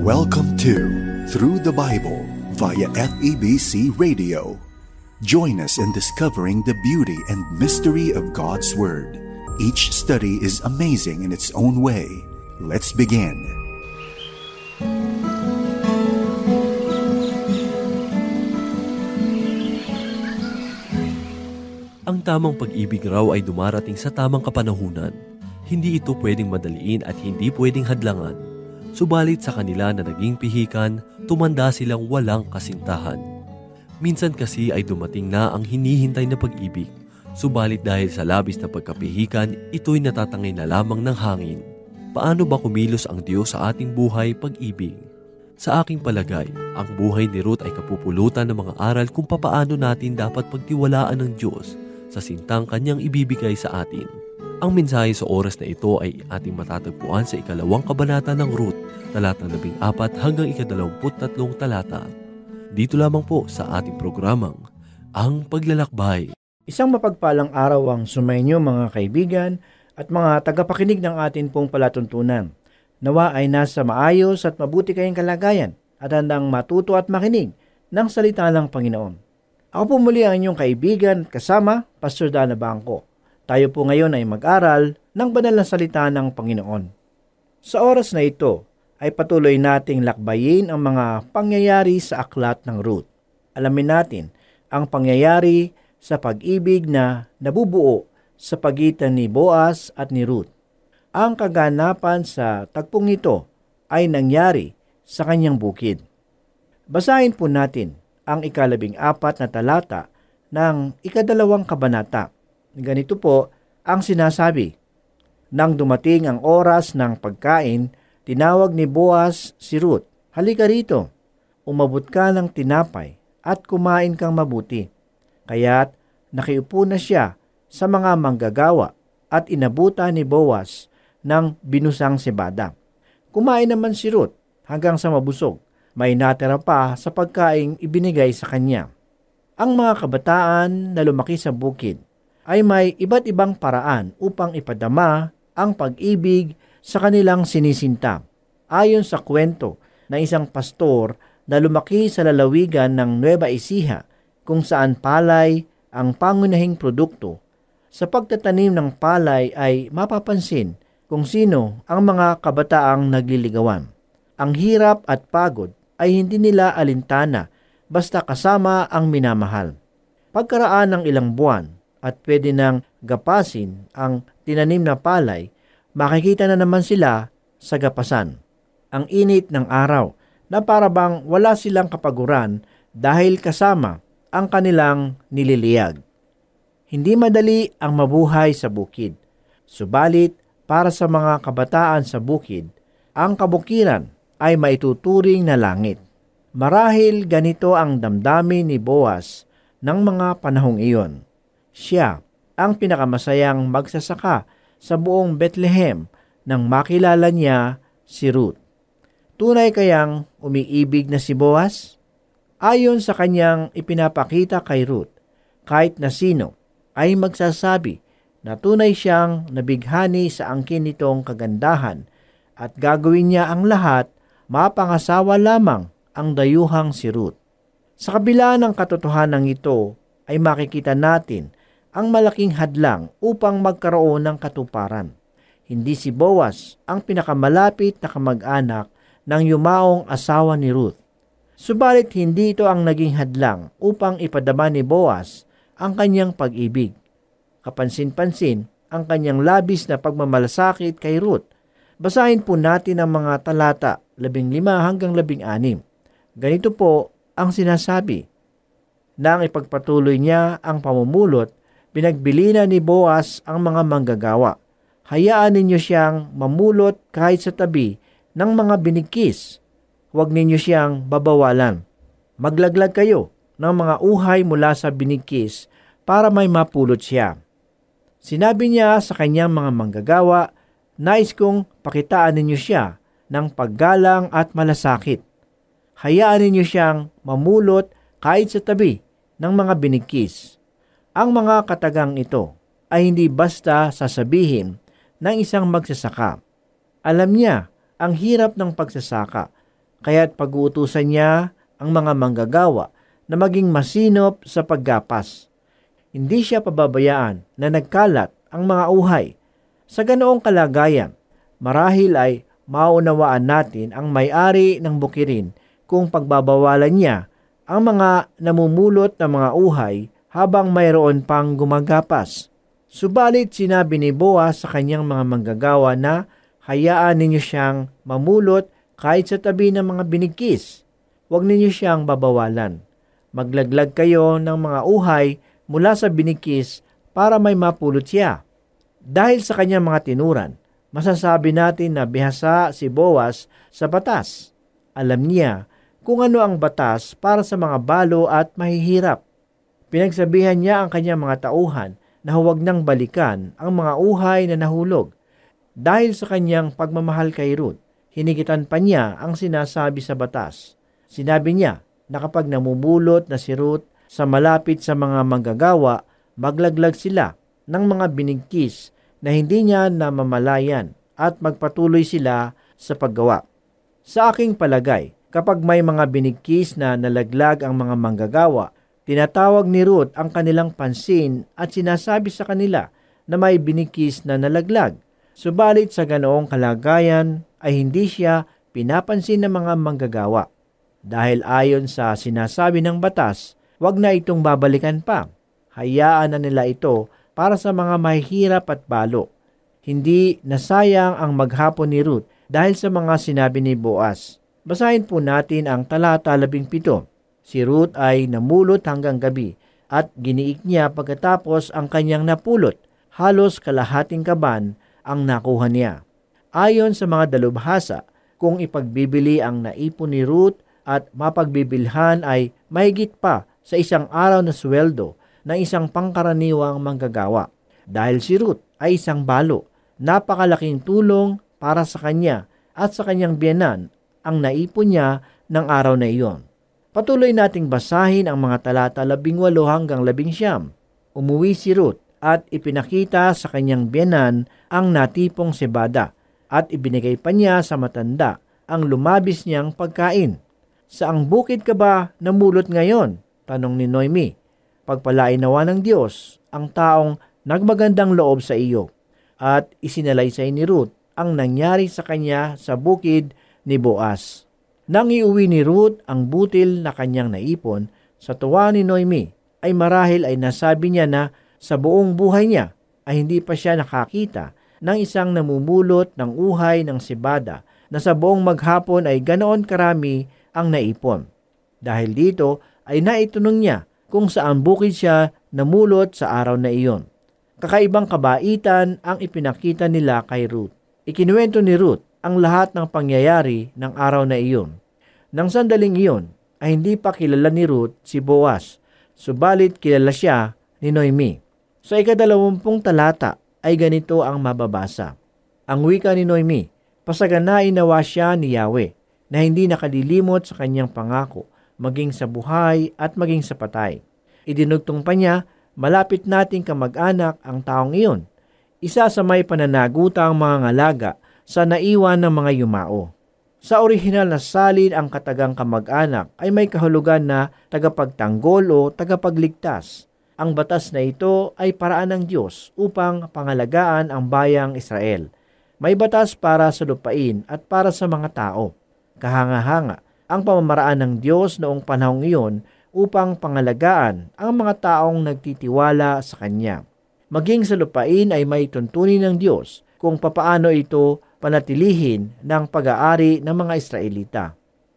Welcome to Through the Bible via FEBC Radio. Join us in discovering the beauty and mystery of God's Word. Each study is amazing in its own way. Let's begin. Ang tamang pag-ibig raw ay dumarating sa tamang kapanahunan. Hindi ito pwedeng madaliin at hindi pwedeng hadlangan. Subalit sa kanila na naging pihikan, tumanda silang walang kasintahan. Minsan kasi ay dumating na ang hinihintay na pag-ibig. Subalit dahil sa labis na pagkapihikan, ito'y natatangay na lamang ng hangin. Paano ba kumilos ang Diyos sa ating buhay pag-ibig? Sa aking palagay, ang buhay ni Ruth ay kapupulutan ng mga aral kung papaano natin dapat pagtiwalaan ng Diyos sa sintang kanyang ibibigay sa atin. Ang mensahe sa oras na ito ay ating matatagpuan sa 2 kabanata ng Ruth, talata 14 hanggang 23 talata. Dito lamang po sa ating programang, Ang Paglalakbay. Isang mapagpalang araw ang sumainyo mga kaibigan at mga tagapakinig ng atin pong palatuntunan. Nawa ay nasa maayos at mabuti kayong kalagayan at handang matuto at makinig ng salita ng Panginoon. Ako po muli ang inyong kaibigan at kasama, Pastor Dana Bangko. Tayo po ngayon ay mag-aral ng banal na salita ng Panginoon. Sa oras na ito ay patuloy nating lakbayin ang mga pangyayari sa aklat ng Ruth. Alamin natin ang pangyayari sa pag-ibig na nabubuo sa pagitan ni Boaz at ni Ruth. Ang kaganapan sa tagpong ito ay nangyari sa kanyang bukid. Basahin po natin ang 14 na talata ng 2 kabanata. Ganito po ang sinasabi. Nang dumating ang oras ng pagkain, tinawag ni Boaz si Ruth, "Halika rito, umabot ka ng tinapay at kumain kang mabuti." Kaya't nakiupo na siya sa mga manggagawa at inabutan ni Boaz ng binusang sebada. Kumain naman si Ruth hanggang sa mabusog. May natira pa sa pagkaing ibinigay sa kanya. Ang mga kabataan na lumaki sa bukid ay may iba't ibang paraan upang ipadama ang pag-ibig sa kanilang sinisinta. Ayon sa kwento ng isang pastor na lumaki sa lalawigan ng Nueva Ecija, kung saan palay ang pangunahing produkto, sa pagtatanim ng palay ay mapapansin kung sino ang mga kabataang nagliligawan. Ang hirap at pagod ay hindi nila alintana basta kasama ang minamahal. Pagkaraan ng ilang buwan at pwede nang gapasin ang tinanim na palay, makikita na naman sila sa gapasan. Ang init ng araw na parabang wala silang kapaguran dahil kasama ang kanilang nililiyag. Hindi madali ang mabuhay sa bukid. Subalit, para sa mga kabataan sa bukid, ang kabukiran ay maituturing na langit. Marahil ganito ang damdamin ni Boaz ng mga panahong iyon. Siya ang pinakamasayang magsasaka sa buong Bethlehem nang makilala niya si Ruth. Tunay kayang umiibig na si Boaz? Ayon sa kanyang ipinapakita kay Ruth, kahit na sino ay magsasabi na tunay siyang nabighani sa angkin nitong kagandahan at gagawin niya ang lahat, mapangasawa lamang ang dayuhang si Ruth. Sa kabila ng katotohanan ito ay makikita natin ang malaking hadlang upang magkaroon ng katuparan. Hindi si Boaz ang pinakamalapit na kamag-anak ng yumaong asawa ni Ruth. Subalit hindi ito ang naging hadlang upang ipadama ni Boaz ang kanyang pag-ibig. Kapansin-pansin ang kanyang labis na pagmamalasakit kay Ruth. Basahin po natin ang mga talata 15 hanggang 16. Ganito po ang sinasabi. Nang ipagpatuloy niya ang pamumulot, pinagbili na ni Boaz ang mga manggagawa. Hayaan ninyo siyang mamulot kahit sa tabi ng mga binigkis. Huwag ninyo siyang babawalan. Maglaglag kayo ng mga uhay mula sa binigkis para may mapulot siya. Sinabi niya sa kanyang mga manggagawa, nais kong pakitaan ninyo siya ng paggalang at malasakit. Hayaan ninyo siyang mamulot kahit sa tabi ng mga binigkis. Ang mga katagang ito ay hindi basta sasabihin ng isang magsasaka. Alam niya ang hirap ng pagsasaka kaya't pag-uutusan niya ang mga manggagawa na maging masinop sa paggapas. Hindi siya pababayaan na nagkalat ang mga uhay. Sa ganoong kalagayan, marahil ay maunawaan natin ang may-ari ng bukirin kung pagbabawalan niya ang mga namumulot ng mga uhay habang mayroon pang gumagapas. Subalit sinabi ni Boaz sa kanyang mga manggagawa na hayaan ninyo siyang mamulot kahit sa tabi ng mga binigkis. Huwag ninyo siyang babawalan. Maglaglag kayo ng mga uhay mula sa binigkis para may mapulot siya. Dahil sa kanyang mga tinuran, masasabi natin na bihasa si Boaz sa batas. Alam niya kung ano ang batas para sa mga balo at mahihirap. Pinagsabihan niya ang kanyang mga tauhan na huwag nang balikan ang mga uhay na nahulog. Dahil sa kanyang pagmamahal kay Ruth, hinigitan pa niya ang sinasabi sa batas. Sinabi niya na kapag namumulot na si Ruth sa malapit sa mga manggagawa, maglaglag sila ng mga binigkis na hindi niya namamalayan at magpatuloy sila sa paggawa. Sa aking palagay, kapag may mga binigkis na nalaglag ang mga manggagawa, tinatawag ni Ruth ang kanilang pansin at sinasabi sa kanila na may binigkis na nalaglag. Subalit sa ganoong kalagayan ay hindi siya pinapansin ng mga manggagawa. Dahil ayon sa sinasabi ng batas, wag na itong babalikan pa. Hayaan na nila ito para sa mga mahihirap at balo. Hindi nasayang ang maghapon ni Ruth dahil sa mga sinabi ni Boaz. Basahin po natin ang talata 17. Si Ruth ay namulot hanggang gabi at giniik niya pagkatapos ang kanyang napulot. Halos kalahating kaban ang nakuha niya. Ayon sa mga dalubhasa, kung ipagbibili ang naipon ni Ruth at mapagbibilhan ay mahigit pa sa isang araw na sweldo ng isang pangkaraniwang manggagawa. Dahil si Ruth ay isang balo, napakalaking tulong para sa kanya at sa kanyang biyenan ang naipon niya ng araw na iyon. Patuloy nating basahin ang mga talata 18 hanggang 19. Umuwi si Ruth at ipinakita sa kanyang biyenan ang natipong sebada at ibinigay pa niya sa matanda ang lumabis niyang pagkain. Saang bukid ka ba namulot ngayon? Tanong ni Noemi. Pagpalain nawa ng Diyos ang taong nagmagandang loob sa iyo. At isinalaysay ni Ruth ang nangyari sa kanya sa bukid ni Boaz. Nang iuwi ni Ruth ang butil na kanyang naipon, sa tuwa ni Noemi ay marahil ay nasabi niya na sa buong buhay niya ay hindi pa siya nakakita ng isang namumulot ng uhay ng sibada na sa buong maghapon ay ganoon karami ang naipon. Dahil dito ay naitunong niya kung saan bukid siya namulot sa araw na iyon. Kakaibang kabaitan ang ipinakita nila kay Ruth. Ikinuwento ni Ruth ang lahat ng pangyayari ng araw na iyon. Nang sandaling iyon ay hindi pa kilala ni Ruth si Boaz, subalit kilala siya ni Noemi. Sa 20 talata ay ganito ang mababasa. Ang wika ni Noemi, pasaganain nawa siya ni Yahweh, na hindi nakalilimot sa kanyang pangako, maging sa buhay at maging sa patay. Idinugtong pa niya, malapit nating kamag-anak ang taong iyon. Isa sa may pananagutang mga ngalaga sa naiwan ng mga yumao. Sa orihinal na salin ang katagang kamag-anak ay may kahulugan na tagapagtanggol o tagapagligtas. Ang batas na ito ay paraan ng Diyos upang pangalagaan ang bayang Israel. May batas para sa lupain at para sa mga tao. Kahanga-hanga ang pamamaraan ng Diyos noong panahong iyon upang pangalagaan ang mga taong nagtitiwala sa Kanya. Maging sa lupain ay may tuntunin ng Diyos kung papaano ito panatilihin ng pag-aari ng mga Israelita.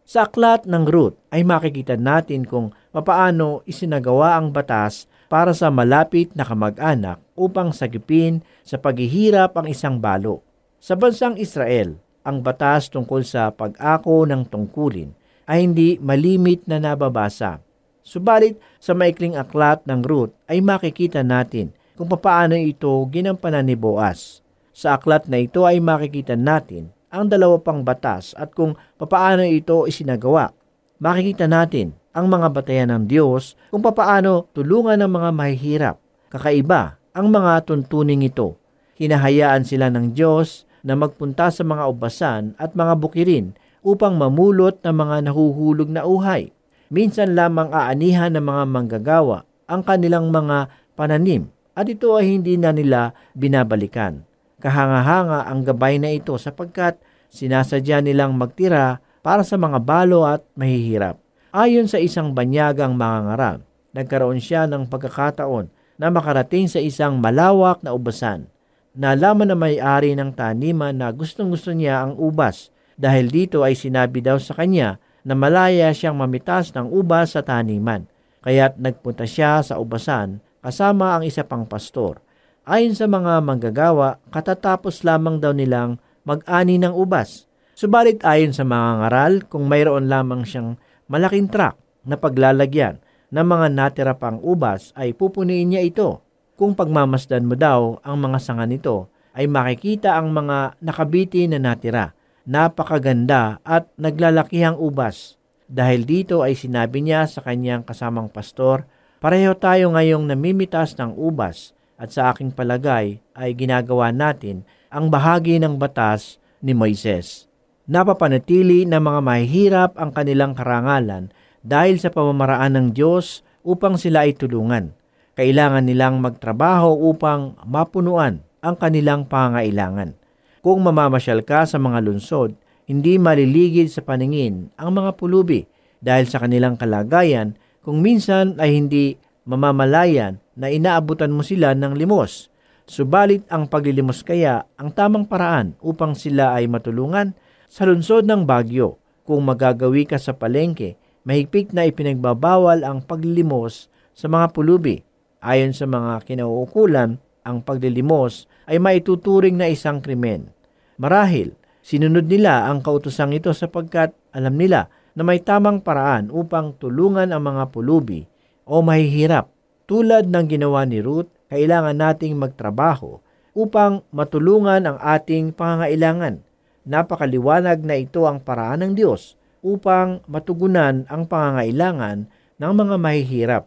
Sa aklat ng Ruth ay makikita natin kung papaano isinagawa ang batas para sa malapit na kamag-anak upang sagipin sa paghihirap ang isang balo. Sa bansang Israel, ang batas tungkol sa pag-ako ng tungkulin ay hindi malimit na nababasa. Subalit sa maikling aklat ng Ruth ay makikita natin kung papaano ito ginampanan ni Boaz. Sa aklat na ito ay makikita natin ang 2 pang batas at kung papaano ito isinagawa. Makikita natin ang mga batayan ng Diyos kung papaano tulungan ng mga mahihirap. Kakaiba ang mga tuntuning ito. Hinahayaan sila ng Diyos na magpunta sa mga ubasan at mga bukirin upang mamulot ng mga nahuhulog na uhay. Minsan lamang aanihan ng mga manggagawa ang kanilang mga pananim at ito ay hindi na nila binabalikan. Kahanga-hanga ang gabay na ito sapagkat sinasadya nilang magtira para sa mga balo at mahihirap. Ayon sa isang banyagang mangangaral, nagkaroon siya ng pagkakataon na makarating sa isang malawak na ubasan. Nalaman na may-ari ng taniman na gustong-gusto niya ang ubas dahil dito ay sinabi daw sa kanya na malaya siyang mamitas ng ubas sa taniman. Kaya't nagpunta siya sa ubasan kasama ang isa pang pastor. Ayon sa mga manggagawa, katatapos lamang daw nilang mag-ani ng ubas. Subalit ayon sa mga ngaral, kung mayroon lamang siyang malaking truck na paglalagyan ng mga natira pang ubas ay pupuniin niya ito. Kung pagmamasdan mo daw ang mga sanga nito, ay makikita ang mga nakabiti na natira. Napakaganda at naglalakihang ubas. Dahil dito ay sinabi niya sa kanyang kasamang pastor, pareho tayo ngayong namimitas ng ubas at sa aking palagay ay ginagawa natin ang bahagi ng batas ni Moises. Napapanatili ng mga mahihirap ang kanilang karangalan dahil sa pamamaraan ng Diyos upang sila ay tulungan. Kailangan nilang magtrabaho upang mapunuan ang kanilang pangangailangan. Kung mamamasyal ka sa mga lungsod, hindi maliligid sa paningin ang mga pulubi dahil sa kanilang kalagayan kung minsan ay hindi mamamalayan na inaabutan mo sila ng limos. Subalit ang paglilimos kaya ang tamang paraan upang sila ay matulungan. Sa lungsod ng Baguio, kung magagawi ka sa palengke, mahigpit na ipinagbabawal ang paglilimos sa mga pulubi. Ayon sa mga kinauukulan, ang paglilimos ay maituturing na isang krimen. Marahil, sinunod nila ang kautosang ito sapagkat alam nila na may tamang paraan upang tulungan ang mga pulubi o mahihirap. Tulad ng ginawa ni Ruth, kailangan nating magtrabaho upang matulungan ang ating pangangailangan. Napakaliwanag na ito ang paraan ng Diyos upang matugunan ang pangangailangan ng mga mahihirap.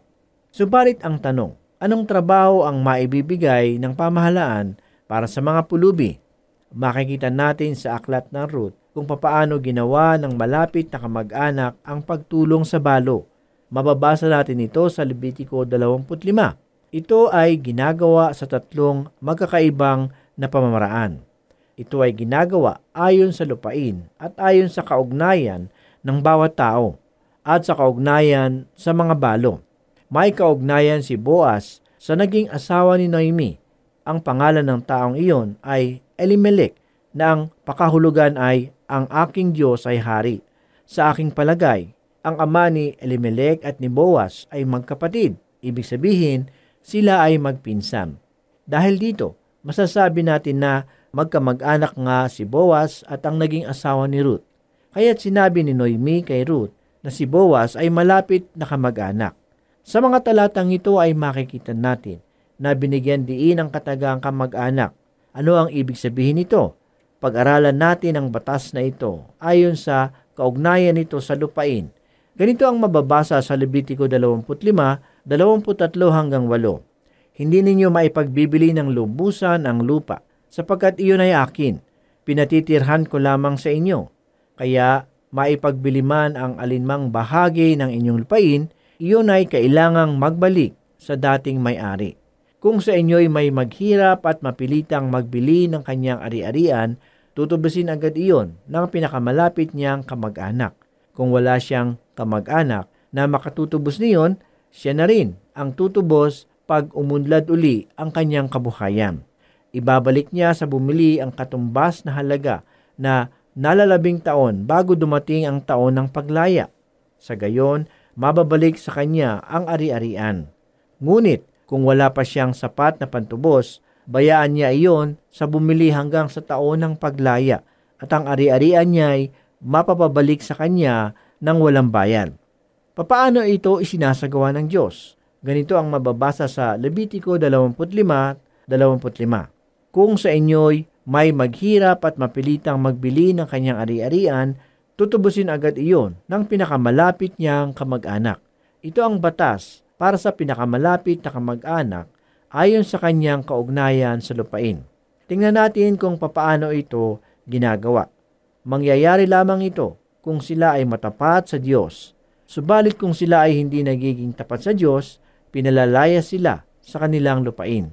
Subalit ang tanong, anong trabaho ang maibibigay ng pamahalaan para sa mga pulubi? Makikita natin sa aklat ng Ruth kung papaano ginawa ng malapit na kamag-anak ang pagtulong sa balo. Mababasa natin ito sa Levitico 25. Ito ay ginagawa sa tatlong magkakaibang na pamamaraan. Ito ay ginagawa ayon sa lupain at ayon sa kaugnayan ng bawat tao at sa kaugnayan sa mga balo. May kaugnayan si Boaz sa naging asawa ni Noemi. Ang pangalan ng taong iyon ay Elimelech na ang pakahulugan ay ang aking Diyos ay hari. Sa aking palagay, ang ama ni Elimelech at ni Boaz ay magkapatid. Ibig sabihin, sila ay magpinsan. Dahil dito, masasabi natin na magkamag-anak nga si Boaz at ang naging asawa ni Ruth. Kaya't sinabi ni Noemi kay Ruth na si Boaz ay malapit na kamag-anak. Sa mga talatang ito ay makikita natin na binigyan diin ang katagang kamag-anak. Ano ang ibig sabihin nito? Pag-aralan natin ang batas na ito ayon sa kaugnayan nito sa lupain. Ganito ang mababasa sa Levitico 25, 23 hanggang 8. Hindi ninyo maipagbibili ng lubusan ang lupa, sapagkat iyon ay akin. Pinatitirhan ko lamang sa inyo. Kaya maipagbili man ang alinmang bahagi ng inyong lupain, iyon ay kailangang magbalik sa dating may-ari. Kung sa inyo'y may maghirap at mapilitang magbili ng kanyang ari-arian, tutubusin agad iyon ng pinakamalapit niyang kamag-anak. Kung wala siyang kamag-anak na makatutubos niyon, siya na rin ang tutubos pag umunlad uli ang kanyang kabuhayan. Ibabalik niya sa bumili ang katumbas na halaga na nalalabing taon bago dumating ang taon ng paglaya. Sa gayon, mababalik sa kanya ang ari-arian. Ngunit, kung wala pa siyang sapat na pantubos, bayaan niya iyon sa bumili hanggang sa taon ng paglaya at ang ari-arian niya ay mapapabalik sa kanya ng walang bayan. Papaano ito isinasagawa ng Diyos? Ganito ang mababasa sa Levitico 25:25. Kung sa inyo'y may maghirap at mapilitang magbili ng kanyang ari-arian, tutubusin agad iyon ng pinakamalapit niyang kamag-anak. Ito ang batas para sa pinakamalapit na kamag-anak ayon sa kanyang kaugnayan sa lupain. Tingnan natin kung papaano ito ginagawa. Mangyayari lamang ito kung sila ay matapat sa Diyos. Subalit kung sila ay hindi nagiging tapat sa Diyos, pinalalaya sila sa kanilang lupain.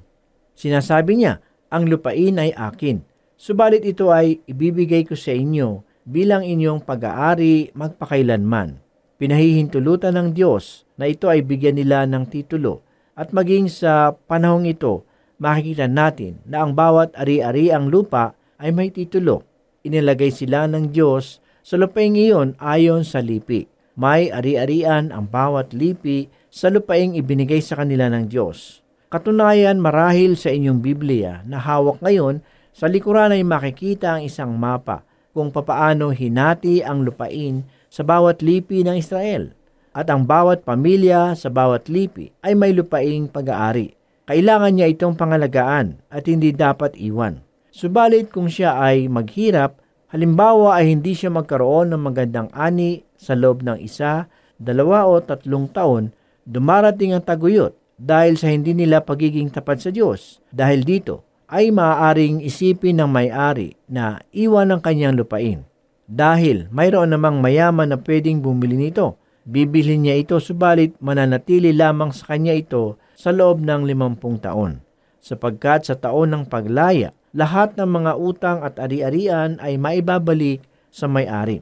Sinasabi niya, ang lupain ay akin. Subalit ito ay ibibigay ko sa inyo bilang inyong pag-aari magpakailanman. Pinahihintulutan ng Diyos na ito ay bigyan nila ng titulo, at maging sa panahong ito, makikita natin na ang bawat ari-ariang lupa ay may titulo. Inilagay sila ng Diyos sa lupaing iyon ayon sa lipi. May ari-arian ang bawat lipi sa lupaing ibinigay sa kanila ng Diyos. Katunayan, marahil sa inyong Biblia na hawak ngayon, sa likuran ay makikita ang isang mapa kung papaano hinati ang lupain sa bawat lipi ng Israel. At ang bawat pamilya sa bawat lipi ay may lupaing pag-aari. Kailangan niya itong pangalagaan at hindi dapat iwan. Subalit kung siya ay maghirap, halimbawa ay hindi siya magkaroon ng magandang ani sa loob ng 1, 2 o 3 taon, dumarating ang taguyod dahil sa hindi nila pagiging tapat sa Diyos. Dahil dito ay maaaring isipin ng may-ari na iwan ang kanyang lupain. Dahil mayroon namang mayaman na pwedeng bumili nito, bibilhin niya ito subalit mananatili lamang sa kanya ito sa loob ng 50 taon. Sapagkat sa taon ng paglaya, lahat ng mga utang at ari-arian ay maibabalik sa may-ari.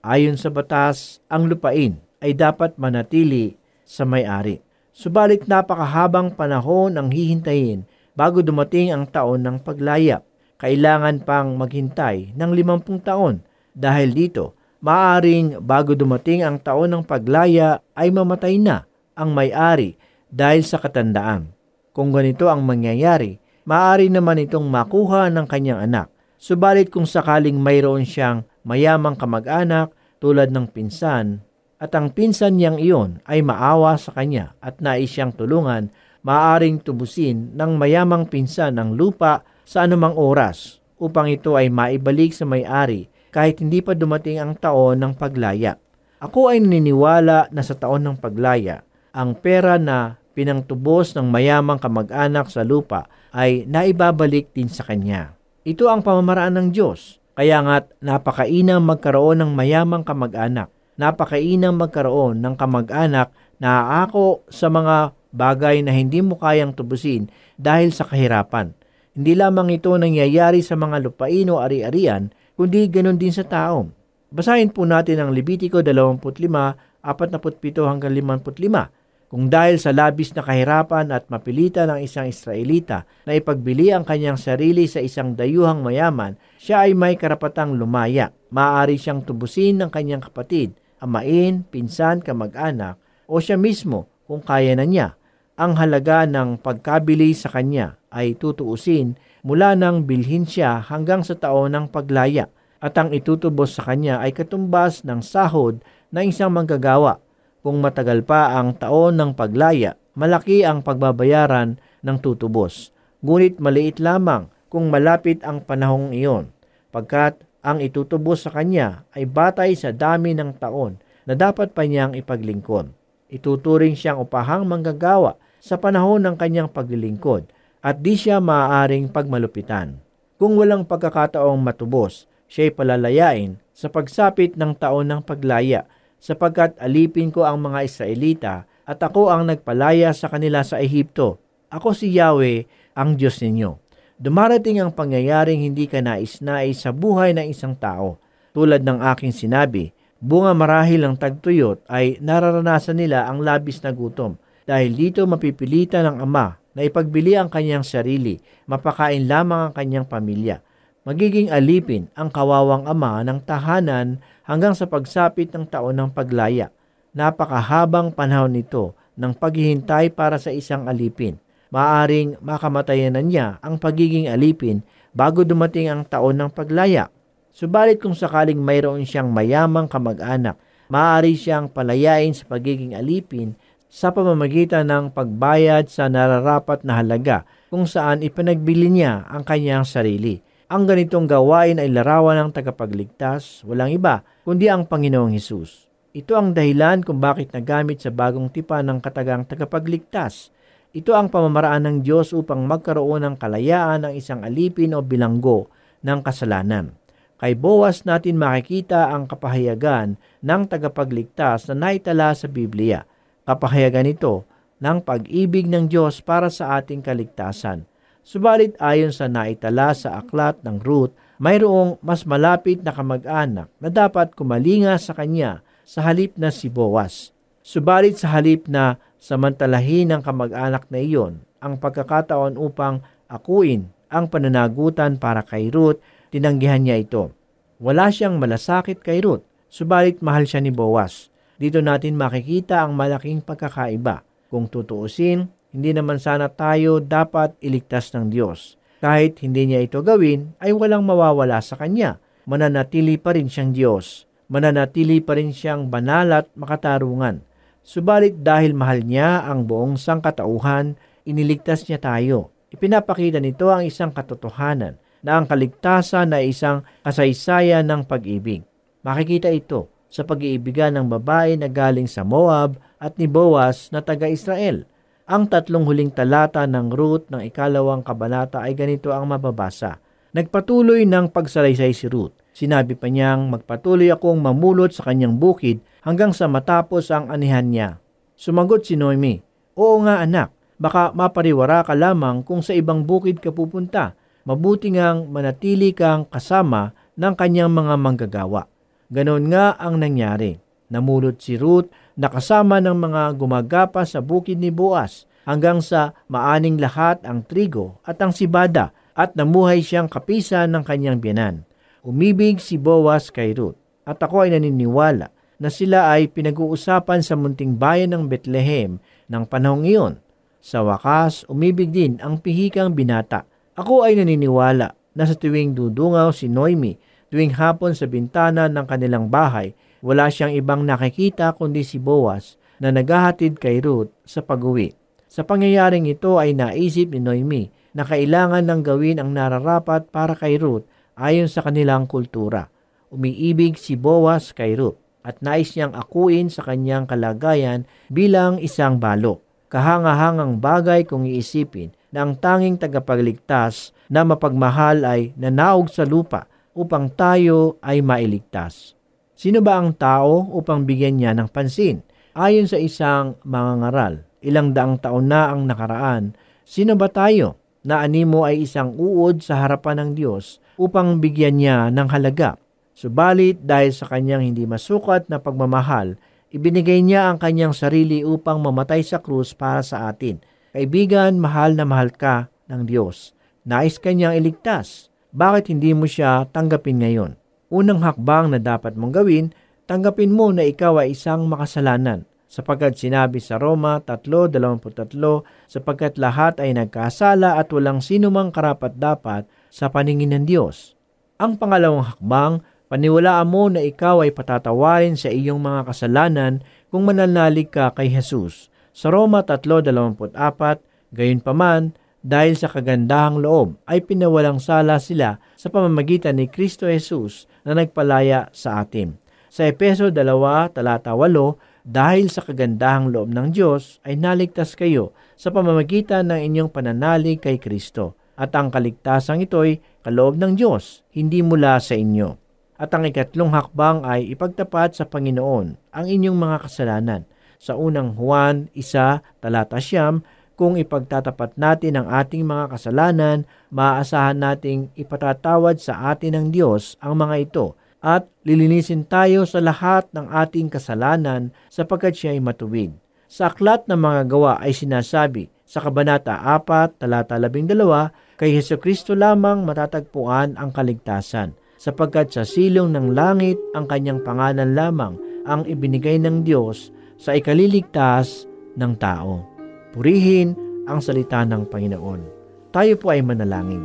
Ayon sa batas, ang lupain ay dapat manatili sa may-ari. Subalit napakahabang panahon ang hihintayin bago dumating ang taon ng paglaya. Kailangan pang maghintay ng 50 taon. Dahil dito, maaaring bago dumating ang taon ng paglaya ay mamatay na ang may-ari dahil sa katandaan. Kung ganito ang mangyayari, maaari naman itong makuha ng kanyang anak. Subalit kung sakaling mayroon siyang mayamang kamag-anak tulad ng pinsan, at ang pinsan niyang iyon ay maawa sa kanya at nais siyang tulungan, maaaring tubusin ng mayamang pinsan ang lupa sa anumang oras upang ito ay maibalik sa may-ari kahit hindi pa dumating ang taon ng paglaya. Ako ay naniniwala na sa taon ng paglaya, ang pera na pinangtubos ng mayamang kamag-anak sa lupa ay naibabalik din sa kanya. Ito ang pamamaraan ng Diyos. Kaya nga't napakainam magkaroon ng mayamang kamag-anak. Napakainam magkaroon ng kamag-anak na aako sa mga bagay na hindi mo kayang tubusin dahil sa kahirapan. Hindi lamang ito nangyayari sa mga lupain o ari-arian, kundi ganoon din sa tao. Basahin po natin ang Levitico 25:47-55. Kung dahil sa labis na kahirapan at mapilitan ng isang Israelita na ipagbili ang kanyang sarili sa isang dayuhang mayaman, siya ay may karapatang lumaya. Maaari siyang tubusin ng kanyang kapatid, amain, pinsan, kamag-anak, o siya mismo kung kaya na niya. Ang halaga ng pagkabili sa kanya ay tutuusin mula nang bilhin siya hanggang sa taon ng paglaya, at ang itutubos sa kanya ay katumbas ng sahod ng isang manggagawa. Kung matagal pa ang taon ng paglaya, malaki ang pagbabayaran ng tutubos. Ngunit maliit lamang kung malapit ang panahong iyon, pagkat ang itutubos sa kanya ay batay sa dami ng taon na dapat pa niyang ipaglingkod. Ituturing siyang upahang manggagawa sa panahon ng kanyang paglilingkod at di siya maaaring pagmalupitan. Kung walang pagkakataong matubos, siya'y palalayain sa pagsapit ng taon ng paglaya, sapagkat alipin ko ang mga Israelita at ako ang nagpalaya sa kanila sa Ehipto. Ako si Yahweh, ang Diyos ninyo. Dumarating ang pangyayaring hindi ka nais-nais sa buhay ng isang tao. Tulad ng aking sinabi, bunga marahil ng tagtuyot ay nararanasan nila ang labis na gutom. Dahil dito mapipilitan ng ama na ipagbili ang kanyang sarili, mapakain lamang ang kanyang pamilya. Magiging alipin ang kawawang ama ng tahanan hanggang sa pagsapit ng taon ng paglaya. Napakahabang panahon nito ng paghihintay para sa isang alipin. Maaring makamatayan na niya ang pagiging alipin bago dumating ang taon ng paglaya. Subalit kung sakaling mayroon siyang mayamang kamag-anak, maaari siyang palayain sa pagiging alipin sa pamamagitan ng pagbayad sa nararapat na halaga kung saan ipinagbili niya ang kanyang sarili. Ang ganitong gawain ay larawan ng tagapagligtas, walang iba, kundi ang Panginoong Hesus. Ito ang dahilan kung bakit nagamit sa bagong tipan ng katagang tagapagligtas. Ito ang pamamaraan ng Diyos upang magkaroon ng kalayaan ng isang alipin o bilanggo ng kasalanan. Kay Boaz natin makikita ang kapahayagan ng tagapagligtas na naitala sa Biblia. Kapahayagan ito ng pag-ibig ng Diyos para sa ating kaligtasan. Subalit ayon sa naitala sa aklat ng Ruth, mayroong mas malapit na kamag-anak na dapat kumalinga sa kanya sa halip na si Boaz. Subalit sa halip na samantalahin ng kamag-anak na iyon ang pagkakataon upang akuin ang pananagutan para kay Ruth, tinanggihan niya ito. Wala siyang malasakit kay Ruth, subalit mahal siya ni Boaz. Dito natin makikita ang malaking pagkakaiba. Kung tutuusin, hindi naman sana tayo dapat iligtas ng Diyos. Kahit hindi niya ito gawin, ay walang mawawala sa kanya. Mananatili pa rin siyang Diyos. Mananatili pa rin siyang banal at makatarungan. Subalit dahil mahal niya ang buong sangkatauhan, iniligtas niya tayo. Ipinapakita nito ang isang katotohanan na ang kaligtasan ay isang kasaysayan ng pag-ibig. Makikita ito sa pag-iibigan ng babae na galing sa Moab at ni Boaz na taga-Israel. Ang 3 huling talata ng Ruth ng 2 kabanata ay ganito ang mababasa. Nagpatuloy ng pagsalaysay si Ruth. Sinabi pa niyang magpatuloy akong mamulot sa kanyang bukid hanggang sa matapos ang anihan niya. Sumagot si Noemi, "Oo nga anak, baka mapariwara ka lamang kung sa ibang bukid ka pupunta. Mabuti ngang manatili kang kasama ng kanyang mga manggagawa." Ganon nga ang nangyari. Namulot si Ruth na kasama ng mga gumagapa sa bukid ni Boaz hanggang sa maaning lahat ang trigo at ang sibada at namuhay siyang kapisan ng kanyang biyanan. Umibig si Boaz kay Ruth at ako ay naniniwala na sila ay pinag-uusapan sa munting bayan ng Bethlehem ng panahong iyon. Sa wakas, umibig din ang pihikang binata. Ako ay naniniwala na sa tuwing dudungaw si Noemi, tuwing hapon sa bintana ng kanilang bahay, wala siyang ibang nakikita kundi si Boaz na naghahatid kay Ruth sa pag-uwi. Sa pangyayaring ito ay naisip ni Noemi na kailangan ng gawin ang nararapat para kay Ruth ayon sa kanilang kultura. Umiibig si Boaz kay Ruth at nais niyang akuin sa kanyang kalagayan bilang isang balo. Kahanga-hangang bagay kung iisipin na ang tanging tagapagligtas na mapagmahal ay nanaog sa lupa upang tayo ay mailigtas. Sino ba ang tao upang bigyan niya ng pansin? Ayon sa isang mangangaral, ilang daang taon na ang nakaraan, sino ba tayo na animo ay isang uod sa harapan ng Diyos upang bigyan niya ng halaga? Subalit dahil sa kanyang hindi masukat na pagmamahal, ibinigay niya ang kanyang sarili upang mamatay sa krus para sa atin. Kaibigan, mahal na mahal ka ng Diyos. Nais kanyang iligtas. Bakit hindi mo siya tanggapin ngayon? Unang hakbang na dapat mong gawin, tanggapin mo na ikaw ay isang makasalanan. Sapagkat sinabi sa Roma 3:23, sapagkat lahat ay nagkasala at walang sinumang karapat-dapat sa paningin ng Diyos. Ang pangalawang hakbang, paniwalaan mo na ikaw ay patatawarin sa iyong mga kasalanan kung mananalig ka kay Jesus. Sa Roma 3:24, gayunpaman, dahil sa kagandahang loob ay pinawalang sala sila sa pamamagitan ni Kristo Jesus na nagpalaya sa atin. Sa Efeso 2:8, dahil sa kagandahang loob ng Diyos ay naligtas kayo sa pamamagitan ng inyong pananalig kay Kristo. At ang kaligtasang ito'y kaloob ng Diyos, hindi mula sa inyo. At ang ikatlong hakbang ay ipagtapat sa Panginoon ang inyong mga kasalanan. Sa unang Juan 1:9, kung ipagtatapat natin ang ating mga kasalanan, maaasahan nating ipatatawad sa atin ng Diyos ang mga ito at lilinisin tayo sa lahat ng ating kasalanan sapagkat siya ay matuwid. Sa aklat ng mga gawa ay sinasabi sa Kabanata 4, talata 12, kay Hesukristo lamang matatagpuan ang kaligtasan, sapagkat sa silong ng langit ang kanyang pangalan lamang ang ibinigay ng Diyos sa ikaliligtas ng tao. Purihin ang salita ng Panginoon. Tayo po ay manalangin.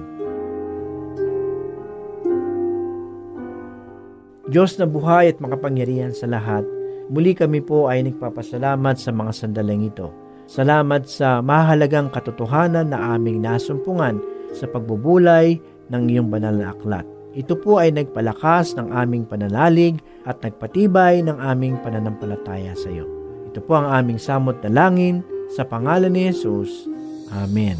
Diyos na buhay at makapangyarihan sa lahat, muli kami po ay nagpapasalamat sa mga sandaling ito. Salamat sa mahalagang katotohanan na aming nasumpungan sa pagbubulay ng iyong banal na aklat. Ito po ay nagpalakas ng aming pananalig at nagpatibay ng aming pananampalataya sa iyo. Ito po ang aming samot na langin sa pangalan ni Jesus. Amen.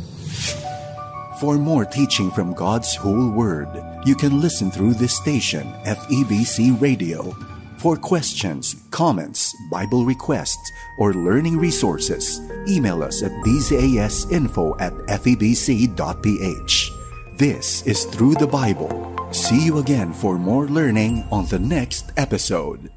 For more teaching from God's whole Word, you can listen through this station, FEBC Radio. For questions, comments, Bible requests, or learning resources, email us at dzasinfo@febc.ph. This is Through the Bible. See you again for more learning on the next episode.